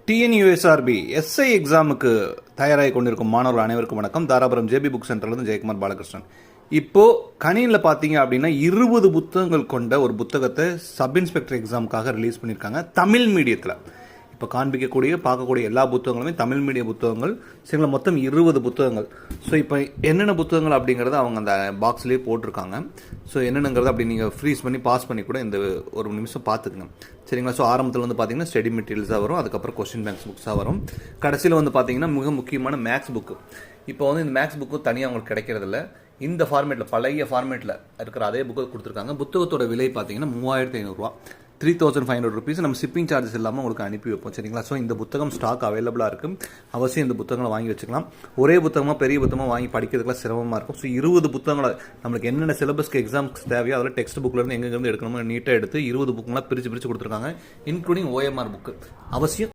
TNUSRB SI எக்ஸாமுக்கு தயாராகி கொண்டிருக்கும் மாணவர்கள் அனைவருக்கும் வணக்கம். தாராபுரம் ஜேபி புக் சென்டர்லேருந்து ஜெயக்குமார் பாலகிருஷ்ணன். இப்போது கணினியில் பார்த்தீங்க அப்படின்னா 20 புத்தகங்கள் கொண்ட ஒரு புத்தகத்தை சப் இன்ஸ்பெக்டர் எக்ஸாமுக்காக ரிலீஸ் பண்ணியிருக்காங்க தமிழ் மீடியத்தில். இப்போ பார்க்கக்கூடிய எல்லா புத்தகங்களுமே தமிழ் மீடிய புத்தகங்கள். சரிங்களா, மொத்தம் 20 புத்தகங்கள். ஸோ இப்போ என்னென்ன புத்தகங்கள் அப்படிங்கிறத அவங்க அந்த பாக்ஸ்லேயே போட்டிருக்காங்க. ஸோ என்னென்னங்கிறத அப்படி நீங்கள் ஃப்ரீஸ் பண்ணி பாஸ் பண்ணி கூட இந்த ஒரு நிமிஷம் பார்த்துக்குங்க. சரிங்களா. ஸோ ஆரம்பத்தில் வந்து பார்த்தீங்கன்னா ஸ்டடி மெட்டீரியல்ஸாக வரும், அதுக்கப்புறம் கொஸ்டின் பேங்க்ஸ் புக்ஸாக வரும், கடைசியில் வந்து பார்த்தீங்கன்னா மிக முக்கியமான மேக்ஸ் புக்கு. இப்போ வந்து இந்த மேக்ஸ் புக்கு தனியாக அவங்களுக்கு கிடைக்கிறதில்ல. இந்த ஃபார்மேட்டில் பழைய ஃபார்மேட்டில் இருக்கிற அதே புக்கு கொடுத்துருக்காங்க. புத்தகத்தோட விலை பார்த்தீங்கன்னா 3500 3,500 rupees. நம்ம ஷிப்பிங் சார்ஜஸ் இல்லாமல் உங்களுக்கு அனுப்பி வைப்போம். சரிங்களா. ஸோ இந்த புத்தகம் ஸ்டாக் அவைலபிளாக இருக்குது. அவசியம் இந்த புத்தகங்களை வாங்கி வச்சுக்கலாம். ஒரே புத்தகமாக பெரிய புத்தகமாக வாங்கி படிக்கிறதுக்குலாம் சிரமமாக இருக்கும். ஸோ 20 புத்தகங்களை நம்மளுக்கு என்னென்ன சிலபஸ்க்கு எக்ஸாம்ஸ் தேவையோ அதில் டெக்ஸ்ட் புக்லேருந்து எங்கேருந்து எடுக்கணுமோ நீட்டாக எடுத்து 20 புக்குங்களாம் பிரித்து கொடுத்துருக்காங்க, இன்க்ளூடிங் OMR புக்கு. அவசியம்